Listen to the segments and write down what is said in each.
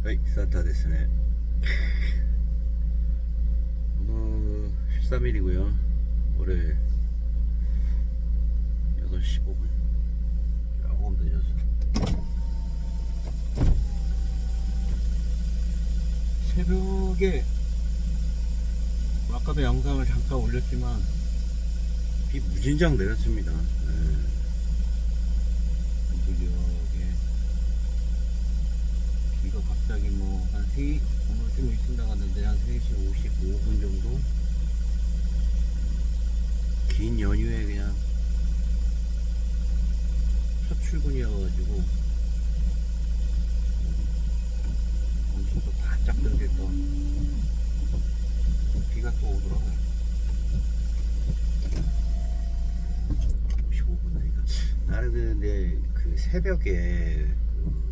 はい、スターターですね。13일이고요. 올해 6시 15분. 조금 늦었어. 새벽에 아까도 영상을 잠깐 올렸지만 비 무진장 내렸습니다. 무지하게 비가 갑자기 한 3, 오늘 좀 일찍 나갔는데 한 3시 55분 정도 긴 연휴에 그냥 첫 출근이어가지고 엄청 또 바짝 들겠던 비가 또 오더라고요. 55분 나니까 나는 근데 그 새벽에 그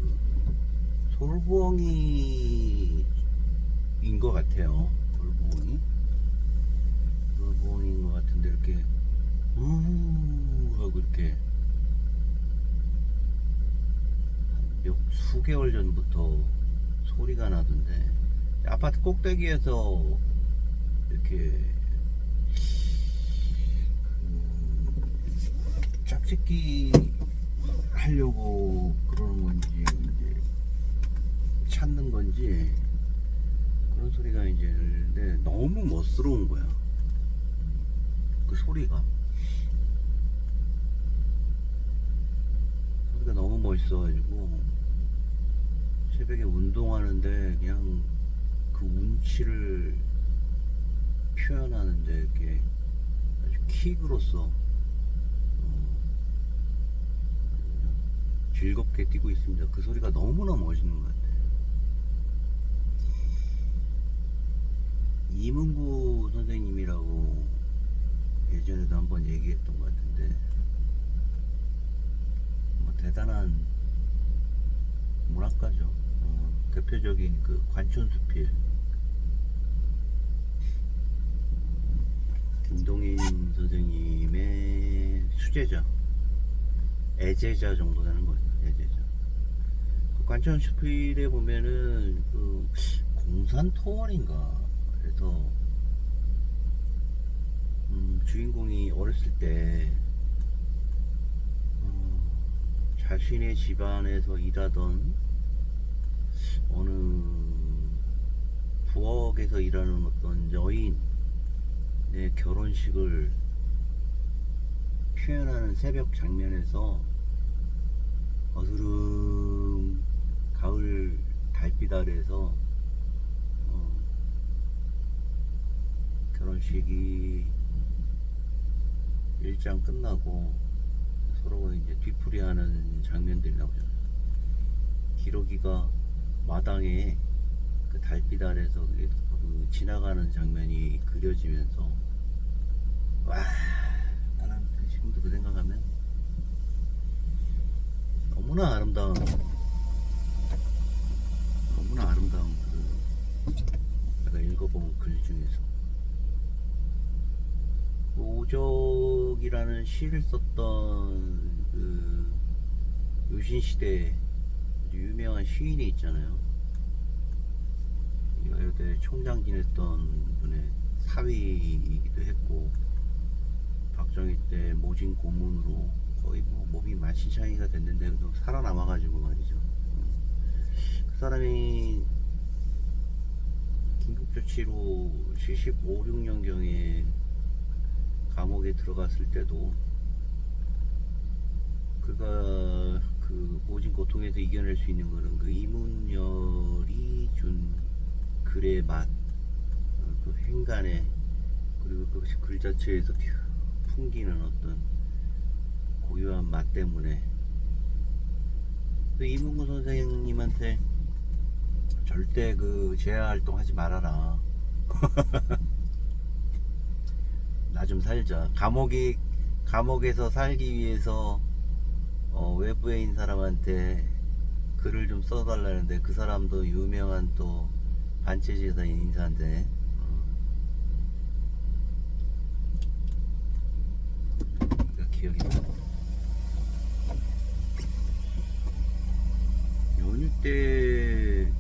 솔부엉이인 것 같아요. 솔부엉이인 것 같은데 이렇게 하고 이렇게 몇 수개월 전부터 소리가 나던데 아파트 꼭대기에서 이렇게 짝짓기 하려고 그러는 건지 이제 찾는 건지 그런 소리가 이제 들리는데 너무 멋스러운 거야. 그 소리가 너무 멋있어가지고 새벽에 운동하는데 그냥 그 운치를 표현하는데 이렇게 아주 킥으로서 즐겁게 뛰고 있습니다. 그 소리가 너무나 멋있는 것 같아요. 이문구 선생님이라고 예전에도 한번 얘기했던 것 같은데 대단한 문학가죠. 대표적인 그 관촌수필 김동인 선생님의 수제자 애제자 정도 되는 거죠. 애제자. 그 관촌수필에 보면은 그 공산토월인가 그래서 주인공이 어렸을 때 자신의 집안에서 일하던 어느 부엌에서 일하는 어떤 여인의 결혼식을 표현하는 새벽 장면에서 어스름 가을 달빛 아래에서 결혼식이 일장 끝나고 서로 이제 뒤풀이하는 장면들이 나오잖아요. 기러기가 마당에 그 달빛 아래서 그 지나가는 장면이 그려지면서 와, 나는 지금도 그 생각하면 너무나 아름다운 그 내가 읽어본 글 중에서 오적이라는 시를 썼던 그 유신시대 아주 유명한 시인이 있잖아요. 여대 총장 지냈던 분의 사위이기도 했고 박정희 때 모진 고문으로 거의 몸이 만신창이가 됐는데 살아남아가지고 말이죠. 그 사람이 긴급조치로 75, 6년경에 감옥에 들어갔을 때도 그가 그 모진 고통에서 이겨낼 수 있는 거는 그 이문열이 준 글의 맛, 그 행간에 그리고 그 글 자체에서 풍기는 어떤 고유한 맛 때문에 그 이문구 선생님한테 절대 그 재야 활동 하지 말아라. 나 좀 살자. 감옥에서 살기 위해서 외부에 있는 사람한테 글을 좀 써달라는데 그 사람도 유명한 또 반체제사인 인사인데 기억이 나. 연휴 때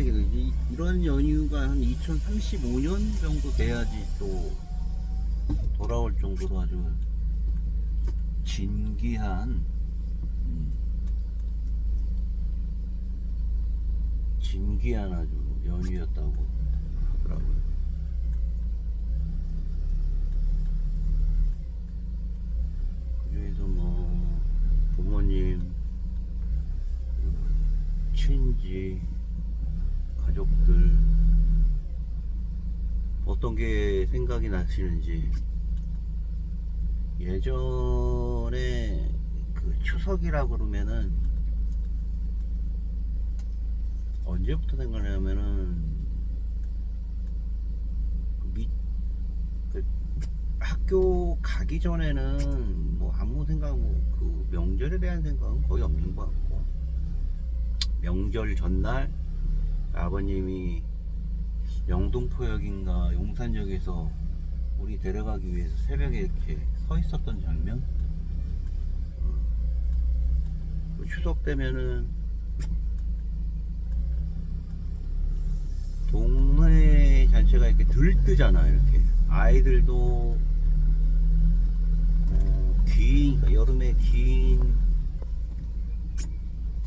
이런 연휴가 한 2035년 정도 돼야지 또 돌아올 정도로 아주 진기한 진기한 아주 연휴였다고 하더라고요. 그중에서 뭐 부모님, 친지, 가족들 어떤 게 생각이 나시는지. 예전에 그 추석이라 그러면은 언제부터 생각나냐면은 그 학교 가기 전에는 뭐 아무 생각, 그 명절에 대한 생각은 거의 없는 것 같고, 명절 전날 아버님이 영등포역인가 용산역에서 우리 데려가기 위해서 새벽에 이렇게 서 있었던 장면. 추석 되면은 동네 잔치가 이렇게 들뜨잖아. 이렇게 아이들도 그러니까 여름에 긴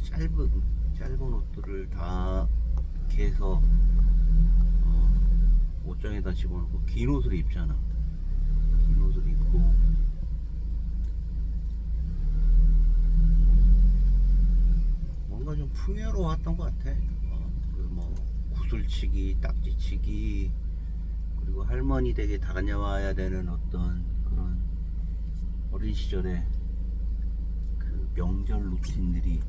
짧은 옷들을 다 개서 옷장에다 집어넣고 긴 옷을 입잖아. 긴 옷을 입고 뭔가 좀 풍요로웠던 것 같아. 뭐 구슬치기, 딱지치기, 그리고 할머니 댁에 다녀와야 되는 어떤 그런 어린 시절의 그 명절 루틴들이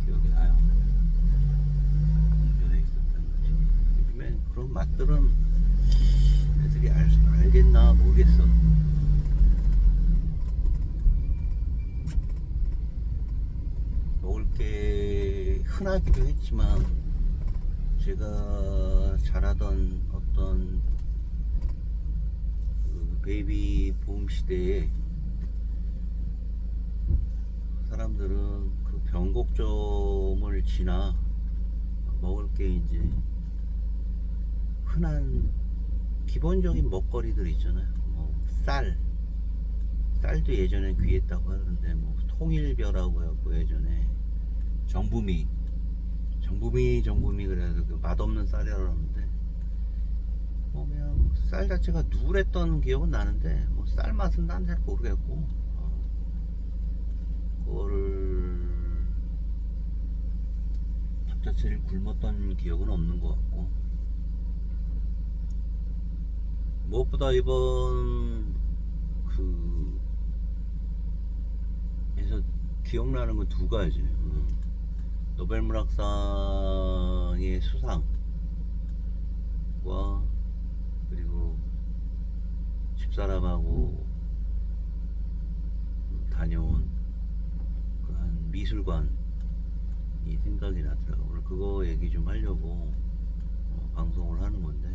기억이 나요. 명절에 있었던 거지. 요즘엔 그런 맛들은 애들이 알겠나 모르겠어. 먹을 게 흔하기도 했지만 제가 자라던 어떤 그 베이비 붐 시대에 사람들은 그 변곡점을 지나 먹을 게 이제 흔한 기본적인 먹거리들 있잖아요. 뭐 쌀도 예전에 귀했다고 하는데, 뭐 통일벼라고 해갖고 예전에 정부미 그래서 그 맛없는 쌀이라고 하는데, 뭐 그냥 쌀 자체가 누랬던 기억은 나는데 뭐 쌀 맛은 난 잘 모르겠고, 그거를 밥 자체를 굶었던 기억은 없는 것 같고, 무엇보다 이번 에서 기억나는 건 두 가지. 노벨문학상의 수상과, 그리고 집사람하고 다녀온 그 한 미술관이 생각이 나더라고요. 오늘 그거 얘기 좀 하려고 방송을 하는 건데,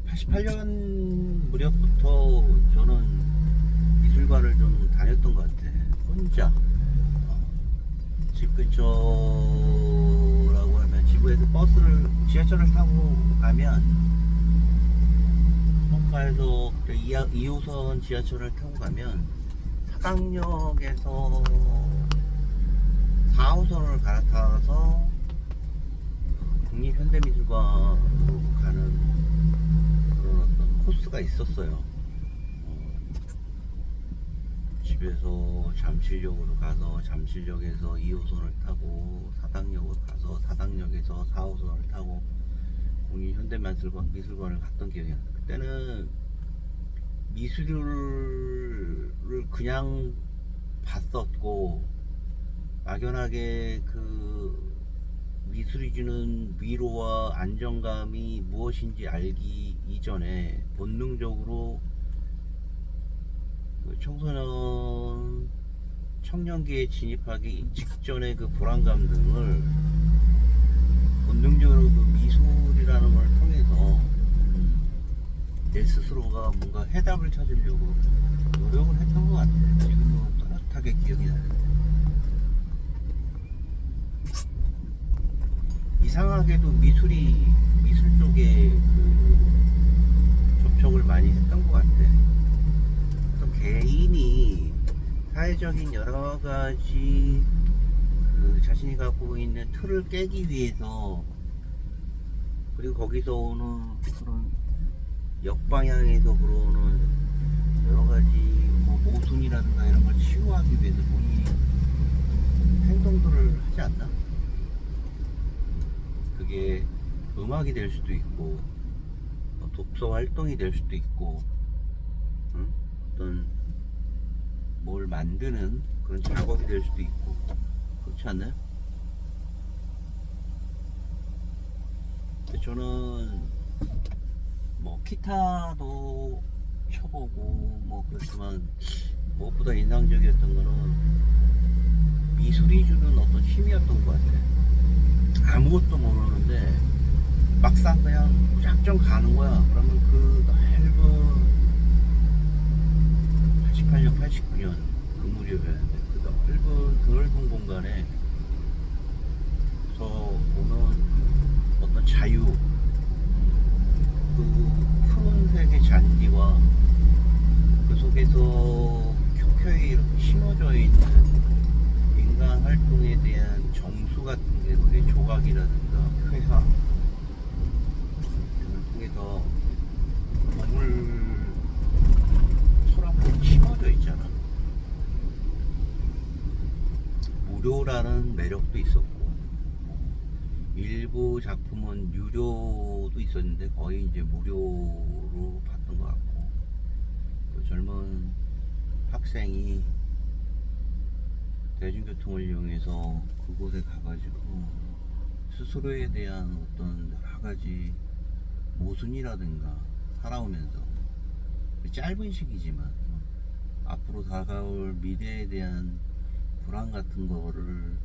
88년 무렵부터 저는 미술관을 좀 다녔던 것 같아. 혼자. 집 근처라고 하면, 지구에서 지하철을 타고 가면, 성가에서 2호선 지하철을 타고 가면 사당역에서 4호선을 갈아타서 국립현대미술관으로 가는 그런 어떤 코스가 있었어요. 집에서 잠실역으로 가서 잠실역에서 2호선을 타고 사당역으로 가서 사당역에서 4호선을 타고 국립현대미술관을 갔던 기억이 나요. 그때는 미술을 그냥 봤었고, 막연하게 그 미술이 주는 위로와 안정감이 무엇인지 알기 이전에 본능적으로 청년기에 진입하기 직전의 그 불안감 등을 본능적으로 그 미술이라는 걸 통해서 내 스스로가 뭔가 해답을 찾으려고 노력을 했던 것 같아요. 지금은 또렷하게 기억이 나는데, 이상하게도 미술 쪽에 접촉을 많이 했던 것 같아. 그래서 개인이 사회적인 여러 가지 자신이 갖고 있는 틀을 깨기 위해서, 그리고 거기서 오는 그런 역방향에서 들어오는 여러 가지 모순이라든가 이런 걸 치유하기 위해서 본인이 행동들을 하지 않나? 그게 음악이 될 수도 있고, 독서 활동이 될 수도 있고, 응? 어떤 뭘 만드는 그런 작업이 될 수도 있고, 그렇지 않나요? 근데 저는 기타도 쳐보고 그렇지만 무엇보다 인상적이었던 거는 미술이 주는 어떤 힘이었던 것 같아. 아무것도 모르는데 막상 그냥 무작정 가는 거야. 그러면 그 넓은 88년, 89년 그 무렵이었는데 그 넓은 공간에 서 오는 어떤 자유, 그 푸른 색의 잔디와 그 속에서 켜켜이 이렇게 심어져 있는 인간 활동에 대한 정수 같은 게, 그게 조각이라든가 회화 등을 통해서 건물 철학으로 심어져 있잖아. 무료라는 매력도 있었고, 일부 작품은 유료도 있었는데 거의 이제 무료로 봤던 것 같고, 그 젊은 학생이 대중교통을 이용해서 그곳에 가가지고 스스로에 대한 어떤 여러 가지 모순이라든가 살아오면서 짧은 시기지만 앞으로 다가올 미래에 대한 불안 같은 거를,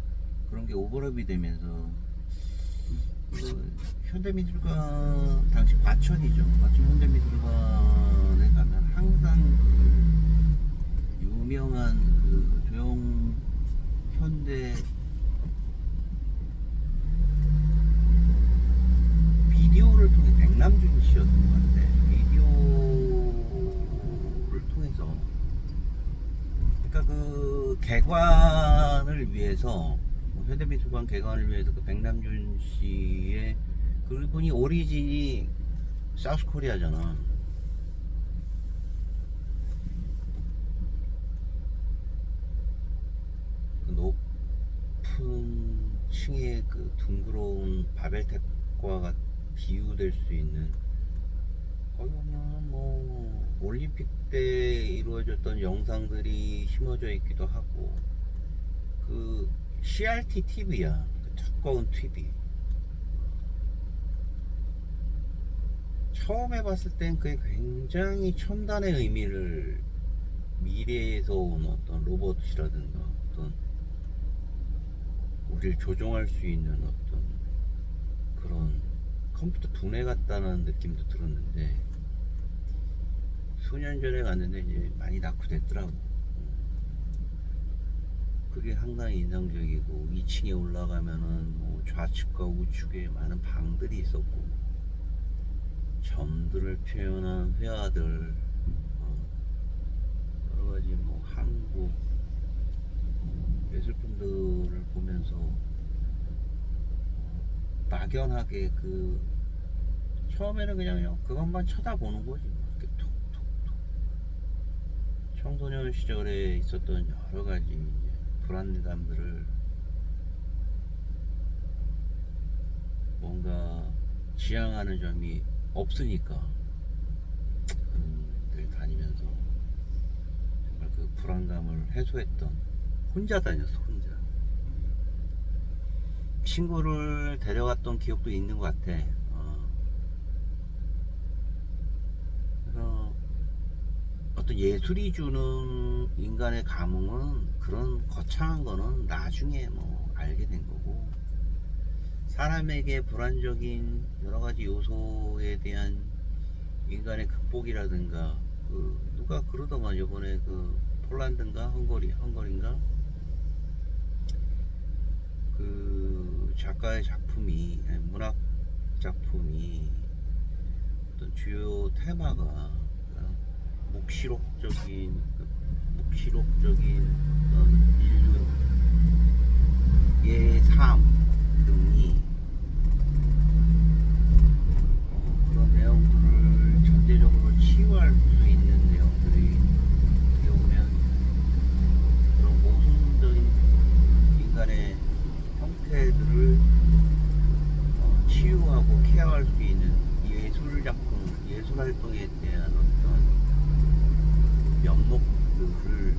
그런 게 오버랩이 되면서 현대미술관, 당시 과천이죠. 과천 현대미술관에 가면 항상 유명한 조형 현대 비디오를 통해, 백남준 씨였던 것 같아. 비디오를 통해서, 그러니까 그 개관을 위해서, 현대미술관 개관을 위해서 그 백남준 씨의, 그분이 오리진이 사우스코리아잖아. 그 높은 층의 그 둥그러운 바벨탑과 비유될 수 있는, 거기 보면 올림픽 때 이루어졌던 영상들이 심어져 있기도 하고, 그 CRT TV야. 그 두꺼운 TV. 처음에 봤을 땐 그게 굉장히 첨단의 의미를, 미래에서 온 어떤 로봇이라든가 어떤 우리를 조종할 수 있는 어떤 그런 컴퓨터 두뇌 같다는 느낌도 들었는데, 수년 전에 갔는데 이제 많이 낙후됐더라고. 그게 상당히 인상적이고, 2층에 올라가면은 좌측과 우측에 많은 방들이 있었고, 점들을 표현한 회화들, 여러 가지 한국 예술품들을 보면서 막연하게 처음에는 그냥 그것만 쳐다보는 거지. 이렇게 톡톡톡. 청소년 시절에 있었던 여러 가지 이제 불안감들을 뭔가 지향하는 점이 없으니까, 늘 다니면서 정말 그 불안감을 해소했던, 혼자 다녔어, 혼자. 친구를 데려갔던 기억도 있는 것 같아. 그래서 어떤 예술이 주는 인간의 감흥은, 그런 거창한 거는 나중에 알게 된 거고, 사람에게 불안적인 여러 가지 요소에 대한 인간의 극복이라든가, 누가 그러더만 요번에 폴란드인가 헝거리인가 작가의 작품이, 문학 작품이 어떤 주요 테마가 묵시록적인 어떤 인류의 삶 등이 그런 내용들을 전체적으로 치유할 수 있는 내용들이 어떻게 보면 그런 모순적인 인간의 형태들을 치유하고 케어할 수 있는 예술 작품, 예술 활동에 대한 어떤 면목들을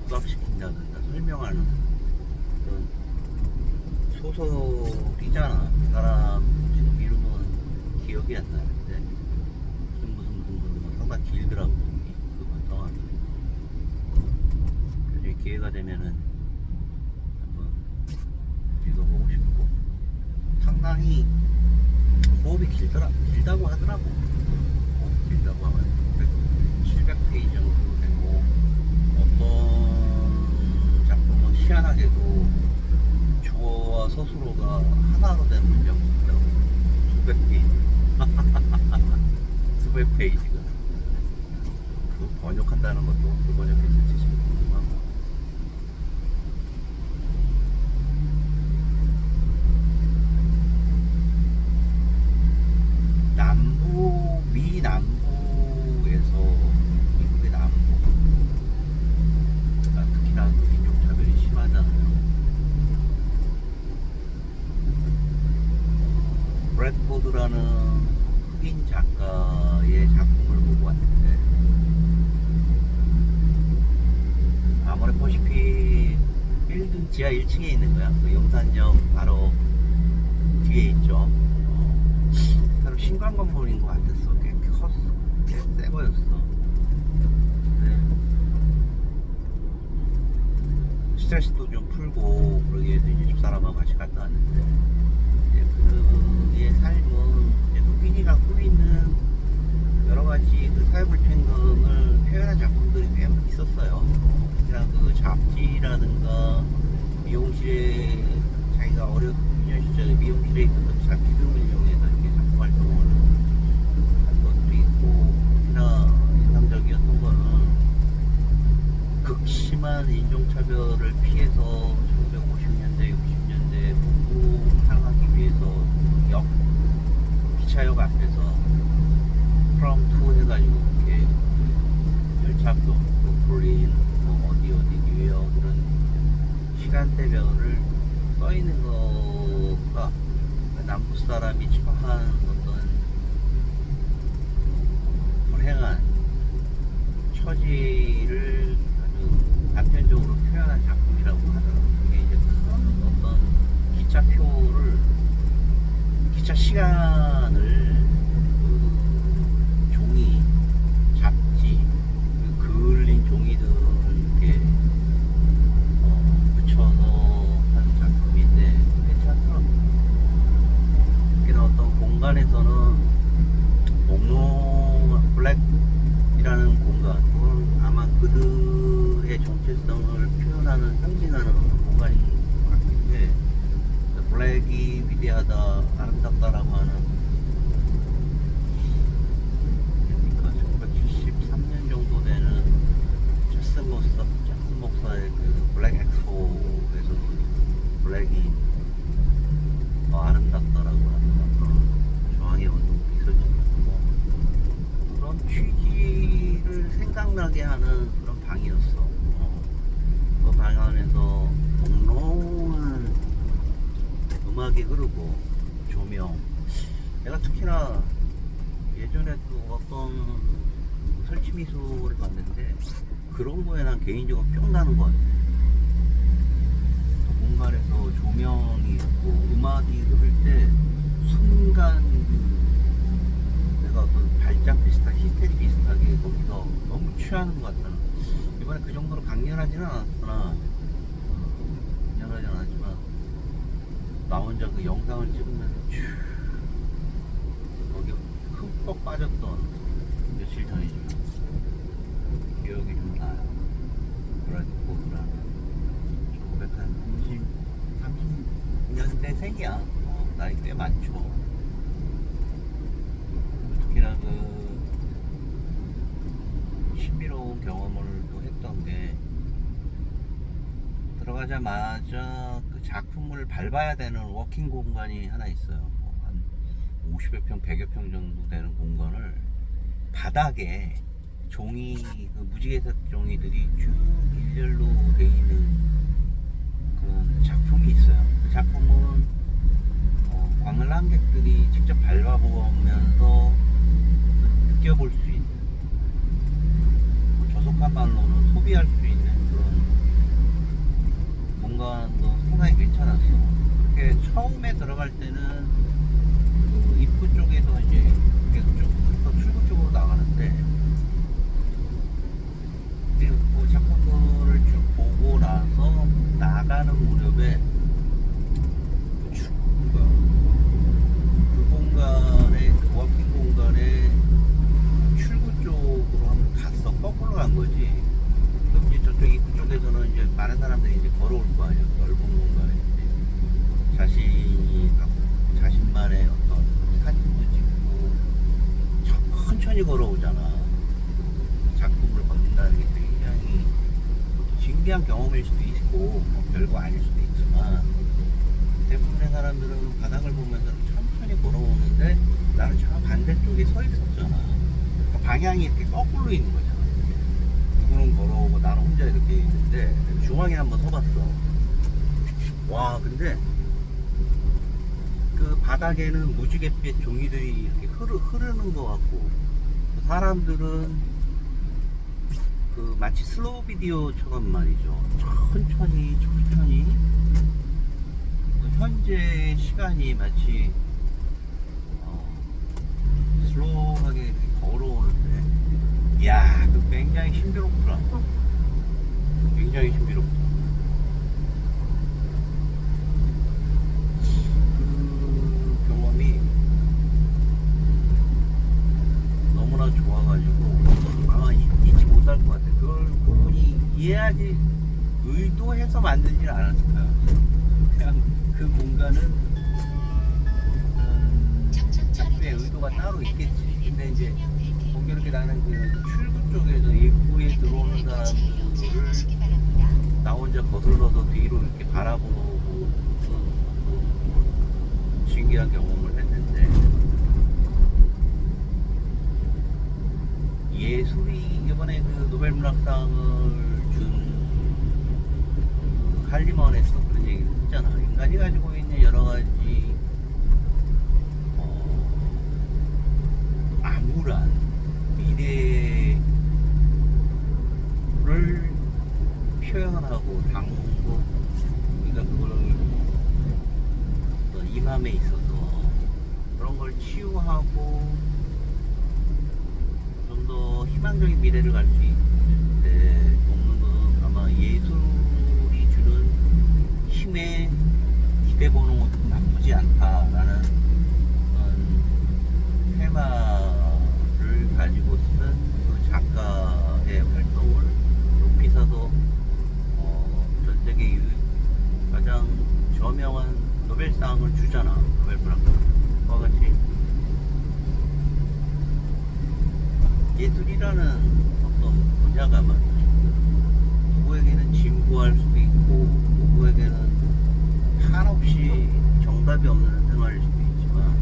부각시킨다든가 설명하는 그런 소설이잖아. 그 사람 지금 이름은 기억이 안 나는데 무슨 상당히 길더라고. 그건 성함이. 나중에 기회가 되면은 한번 읽어보고 싶고, 상당히 호흡이 길다고 하더라고. 길다고 하면 700페이지 정도 되고, 어떤 작품은 희한하게도 주어와 서술어가 하나로 된 문장도 있다고. 수백 페이지. 수백 페이지가. 그 번역한다는 것도 그 번역했을지 좀 궁금하고. 미 남부에서, 미국의 남부, 특히나 그 인종차별이 심하잖아요. 브래드포드라는 흑인 작가의 작품을 보고 왔는데, 아무래 보시피 빌딩 지하 1층에 있는 거야. 그 용산역 바로 뒤에 있죠. 신관 건물인 것 같았어. 꽤 컸어. 꽤 세 보였어. 근데 스트레스도 좀 풀고 그러기 위해서 이제 집사람하고 같이 갔다 왔는데, 이제 그의 삶은 이제 흑인이 갖고 있는 여러 가지 그 사회불평등을 표현한 작품들이 꽤 있었어요. 특히나 그 잡지라든가 미용실에 자기가 2년 시절에 미용실에 있었던 잡지 등을 이용해서 이렇게 작품 활동을 한 것도 있고, 특히나 인상적이었던 거는 극심한 인종차별을 피해서 1950년대, 60년대 북부 향하기 위해서 기차역 앞에서 프롬 투 해가지고 이렇게 열차표, 브루클린, 어디 뉴욕 이런 시간대별을 써있는 거가 남부 사람이 처한 어떤 불행한 처지를 아주 단편적으로 표현한 작품이라고 하더라고요. 그게 이제 큰 어떤 기차 시간을 그 종이, 잡지, 그을린 종이들을 이렇게 붙여서 한 작품인데 괜찮더라고요. 이런 어떤 공간에서는 목록 블랙이라는 공간, 그건 아마 그들의 정체성을 표현하는, 상징하는 공간인 것 같은데, 블랙이 위대하다, 아름답다라고 하는, 그러니까 1973년 정도 되는 잭슨 목사의 그 블랙 엑스포에서 블랙이 아름답다라고 하는 그런 저항의 운동도 있었지. 그런 취지를 생각나게 하는 그런 방이었어. 그 방 안에서 몽롱한 음악이 흐르고 조명. 내가 특히나 예전에도 어떤 설치 미술을 봤는데 그런 거에 난 개인적으로 뿅 나는 것 같아. 공간에서 조명이 있고 음악이 흐를 때 순간 내가 어떤 발작 비슷한, 히스테리 비슷하게 거기서 너무 취하는 것 같다는. 이번에 그 정도로 강렬하지는 않았으나, 강렬하지는 않았지만 나 혼자 그 영상을 찍으면서 거기 흠뻑 빠졌던 며칠 전이죠. 기억이 좀 나요. 브래드포드라는 1930년대생이야. 많죠. 특히나 그 신비로운 경험을 또 했던 게, 들어가자마자 그 작품을 밟아야 되는 워킹 공간이 하나 있어요. 뭐한 50여 평, 100여 평 정도 되는 공간을 바닥에 종이, 그 무지개색 종이들이 쭉 일렬로 돼 있는 그런 작품이 있어요. 그 작품은 관람객들이 직접 밟아보면서 느껴볼 수 있는, 조속한 말로는 소비할 수 있는 그런 공간도 상당히 괜찮았어. 그렇게 처음에 들어갈 때는 그 입구 쪽에서 이제 계속 쭉 출구 쪽으로 나가는데, 그 작품들을 쭉 보고 나서 나가는 무렵에 그 공간에, 그 워킹 공간에 출구 쪽으로 한번 갔어. 거꾸로 간 거지. 그럼 이제 저쪽 입구 쪽에서는 이제 많은 사람들이 이제 걸어올 거 아니야. 넓은 공간에 자신만의 어떤 사진도 찍고 천천히 걸어오잖아. 작품을 건진다는 게 굉장히 신기한 경험일 수도 있고 뭐 별거 아닐 수도 있지만, 대부분의 사람들은 바닥을 보면서 천천히 걸어오는데 나는 저 반대쪽에 서 있었잖아. 그러니까 방향이 이렇게 거꾸로 있는 거잖아. 누구는 걸어오고 나는 혼자 이렇게 있는데, 중앙에 한번 서봤어. 와, 근데 그 바닥에는 무지갯빛 종이들이 이렇게 흐르는 것 같고, 사람들은 그 마치 슬로우 비디오처럼 말이죠. 천천히 현재 시간이 마치 슬로우하게 이렇게 걸어오는데, 이야, 그 굉장히 신비롭더라. 굉장히 신비롭다. 그 경험이 너무나 좋아가지고 아마 잊지 못할 것 같아. 그걸 그분이 이해하지, 의도해서 만들질 않았을 거야. 그냥 그 공간은 작품의 의도가 따로 있겠지. 근데 이제 공교롭게 나는 그 출구 쪽에서 입구에 들어오는 사람들을 나 혼자 거슬러서 뒤로 이렇게 바라보고 신기한 경험을 했는데, 예술이 이번에 그 노벨 문학상을 준 할리먼에서 그런 얘기를 했잖아. 인간이 가지고 있는 여러 가지 암울한 미래를 표현하고 당고, 그러니까 그걸 어떤 임함에 있어서 그런 걸 치유하고 좀 더 희망적인 미래를 갈 수 있는데 없는 건 아마 예술이 주는 힘에 기대보는 것도 나쁘지 않다라는 테마를 가지고 쓴 그 작가의 활동을 높이서도 전 세계 가장 저명한 노벨상을 주잖아. 노벨 문학상. 그와 같이 예술이라는 어떤 분야가 말이죠. 누구에게는 진부할 수도 있고, 누구에게는 한없이 정답이 없는 생활일 수도 있지만,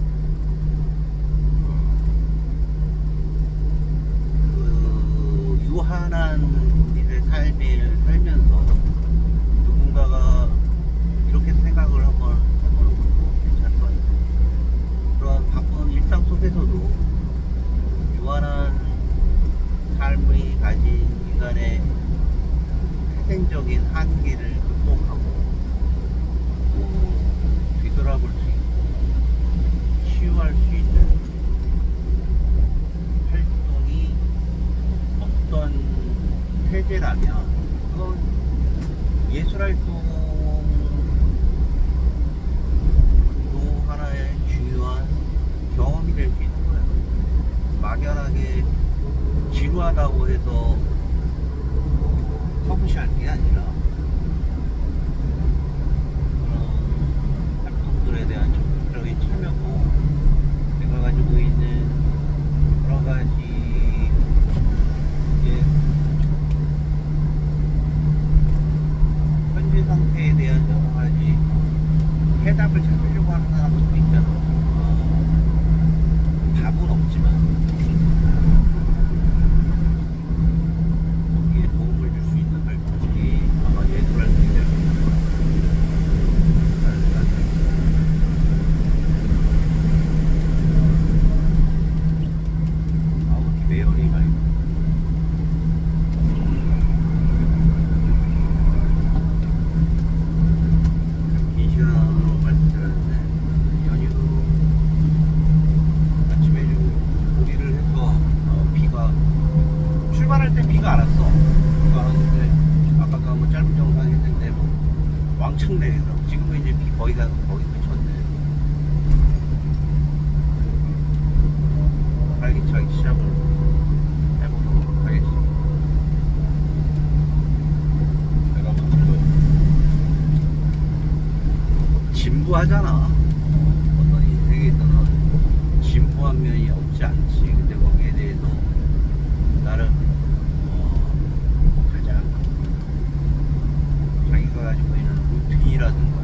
그 유한한 우리의 삶을 살면서 누군가가 이렇게 생각을 한번 해보는 것도 괜찮을 것 같아요. 그런 바쁜 일상 속에서도 유한한 삶이 가진 인간의 태생적인 한계를 극복하고 또 뒤돌아볼 수 있고 치유할 수 있는 활동이 어떤 태제라면, 그건 예술활동도 하나의 중요한 경험이 될 수 있는 거예요. 막연하게 지루하다고 해서 커브시할 게 아니라 그런 활동들에 대한 적극적인 참여가 엄청 내리더라고. 지금은 이제 비 거의 그쳤네. 활기차게 시작을 해보도록 하겠습니다. 내가 뭐 진부하잖아. 어떤 인생에 있어서는 진부한 면이 없지 않지. 근데 거기에 대해서 나름 가장 자기가 가지고 있는 루틴이라든가